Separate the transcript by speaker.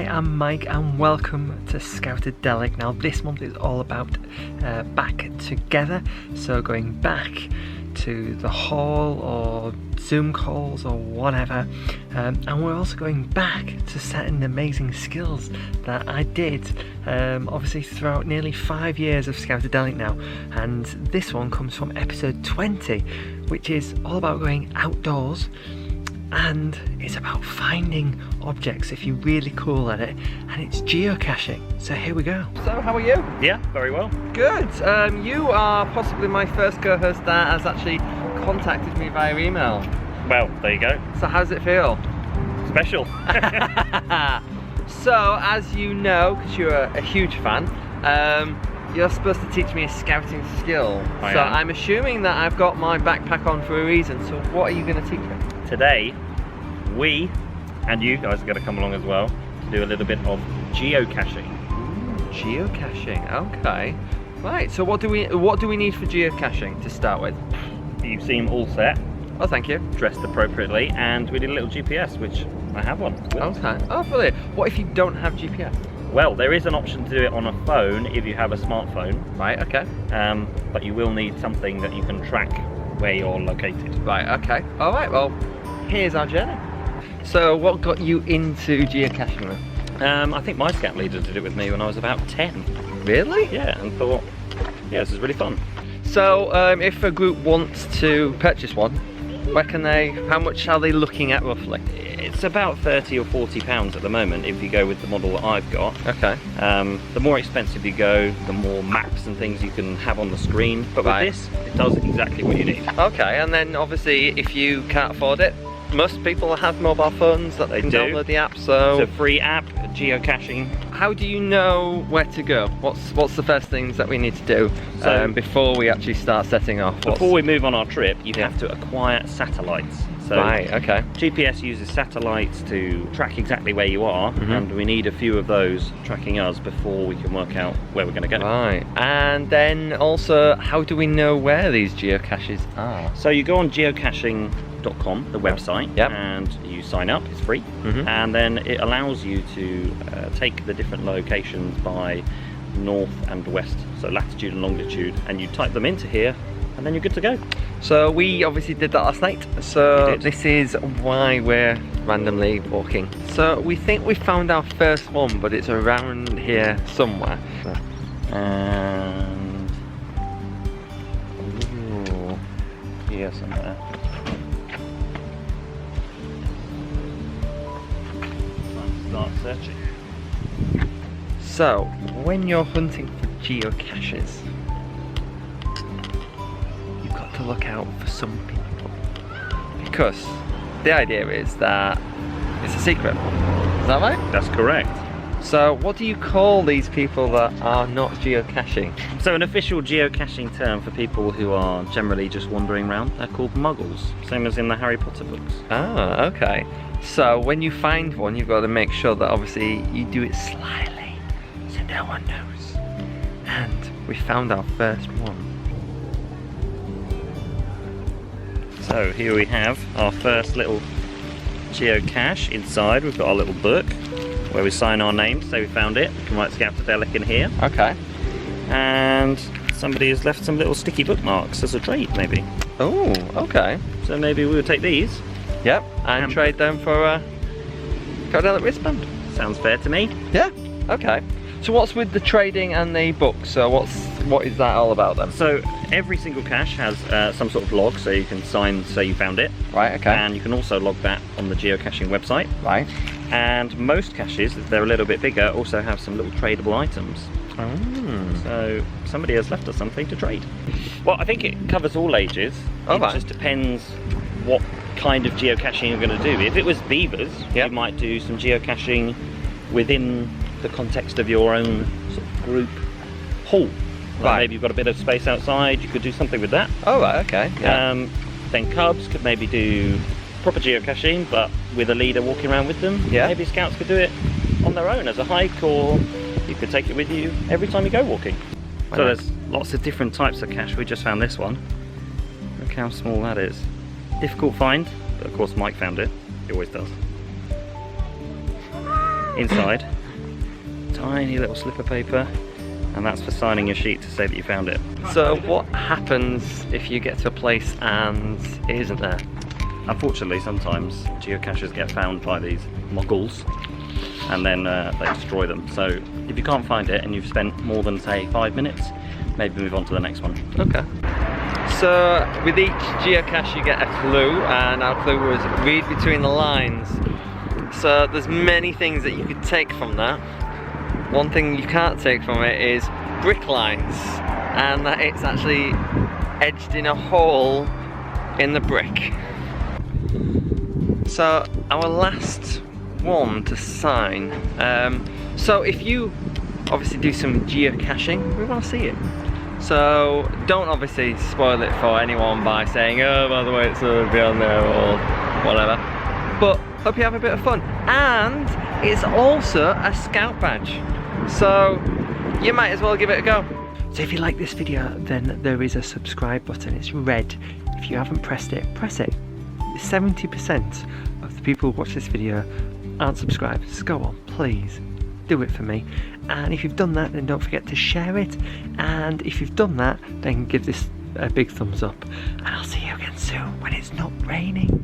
Speaker 1: I'm Mike and welcome to Scoutadelic. Now this month is all about back together, so going back to the hall or Zoom calls or whatever, and we're also going back to certain amazing skills that I did obviously throughout nearly 5 years of Scoutadelic now, and this one comes from episode 20, which is all about going outdoors. And it's about finding objects if you're really cool at it, and it's geocaching. So here we go. So how are you?
Speaker 2: Yeah, very well.
Speaker 1: Good. You are possibly my first co-host that has actually contacted me via email.
Speaker 2: Well, there you go.
Speaker 1: So how does it feel?
Speaker 2: Special.
Speaker 1: So as you know, because you're a huge fan, you're supposed to teach me a scouting skill. I'm assuming that I've got my backpack on for a reason. So what are you going to teach me?
Speaker 2: Today, we and you guys are going to come along as well to do a little bit of geocaching.
Speaker 1: Geocaching, okay. Right, so what do we need for geocaching to start with?
Speaker 2: You seem all set.
Speaker 1: Oh, thank you.
Speaker 2: Dressed appropriately, and we did a little GPS, which I have one.
Speaker 1: Okay. Oh, brilliant. What if you don't have GPS?
Speaker 2: Well, there is an option to do it on a phone if you have a smartphone.
Speaker 1: Right, okay.
Speaker 2: But you will need something that you can track where you're located.
Speaker 1: Right, okay. All right, well, here's our journey. So what got you into geocaching then?
Speaker 2: I think my scout leader did it with me when I was about 10.
Speaker 1: Really?
Speaker 2: Yeah, and thought, yeah, this is really fun.
Speaker 1: So if a group wants to purchase one, where can they, how much are they looking at roughly?
Speaker 2: It's about £30 or £40 at the moment if you go with the model that I've got.
Speaker 1: Okay.
Speaker 2: The more expensive you go, the more maps and things you can have on the screen. But with this, it does exactly what you need.
Speaker 1: Okay, and then obviously if you can't afford it, most people have mobile phones that they can download the app, so...
Speaker 2: It's a free app, geocaching.
Speaker 1: How do you know where to go? What's the first things that we need to do before we actually start setting off?
Speaker 2: Before we move on our trip, you have to acquire satellites. So
Speaker 1: right, okay.
Speaker 2: GPS uses satellites to track exactly where you are, and we need a few of those tracking us before we can work out where we're going to go.
Speaker 1: Right, and then also, how do we know where these geocaches are?
Speaker 2: So you go on geocaching.com, the website, and you sign up, it's free, and then it allows you to take the different locations by north and west, so latitude and longitude, and you type them into here, and then you're good to go.
Speaker 1: So we obviously did that last night, so this is why we're randomly walking. So we think we found our first one, but it's around here somewhere.
Speaker 2: And here somewhere. Time to start searching.
Speaker 1: So when you're hunting for geocaches, to look out for some people, because the idea is that it's a secret. Is that right?
Speaker 2: That's correct.
Speaker 1: So what do you call these people that are not geocaching?
Speaker 2: So an official geocaching term for people who are generally just wandering around, they're called muggles, same as in the Harry Potter books.
Speaker 1: Ah, okay. So when you find one, you've got to make sure that obviously you do it slyly so no one knows. And we found our first one.
Speaker 2: So here we have our first little geocache. Inside we've got our little book where we sign our names, so we found it. We can write Scoutadelic in here.
Speaker 1: Okay.
Speaker 2: And somebody has left some little sticky bookmarks as a trade, maybe.
Speaker 1: Oh, okay.
Speaker 2: So maybe we'll take these.
Speaker 1: Yep, and trade them for a Scoutadelic wristband.
Speaker 2: Sounds fair to me.
Speaker 1: Yeah, okay. So what's with the trading and the books? So what is that all about then?
Speaker 2: So every single cache has some sort of log, so you can sign, say you found it.
Speaker 1: Right, okay.
Speaker 2: And you can also log that on the geocaching website.
Speaker 1: Right.
Speaker 2: And most caches, if they're a little bit bigger, also have some little tradable items.
Speaker 1: Oh.
Speaker 2: So somebody has left us something to trade. Well, I think it covers all ages. It just depends what kind of geocaching you're going to do. If it was beavers, you might do some geocaching within the context of your own sort of group hall. Like maybe you've got a bit of space outside, you could do something with that.
Speaker 1: Oh, right, okay. Yeah.
Speaker 2: Then cubs could maybe do proper geocaching, but with a leader walking around with them.
Speaker 1: Yeah.
Speaker 2: Maybe scouts could do it on their own as a hike, or you could take it with you every time you go walking. So there's lots of different types of cache. We just found this one. Look how small that is. Difficult find, but of course Mike found it. He always does. inside. Tiny little slip of paper, and that's for signing your sheet to say that you found it.
Speaker 1: So what happens if you get to a place and it isn't there?
Speaker 2: Unfortunately, sometimes geocaches get found by these muggles, and then they destroy them. So if you can't find it and you've spent more than, say, 5 minutes, maybe move on to the next one.
Speaker 1: Okay. So with each geocache you get a clue, and our clue was read between the lines. So there's many things that you could take from that. One thing you can't take from it is brick lines, and that it's actually edged in a hole in the brick. So our last one to sign. So if you obviously do some geocaching, we want to see it. So don't obviously spoil it for anyone by saying, oh, by the way, it's beyond there or whatever. But hope you have a bit of fun. And it's also a scout badge, so you might as well give it a go. So if you like this video, then there is a subscribe button. It's red. If you haven't pressed it, press it. 70% of the people who watch this video aren't subscribed. So go on, please do it for me. And if you've done that, then don't forget to share it. And if you've done that, then give this a big thumbs up. And I'll see you again soon when it's not raining.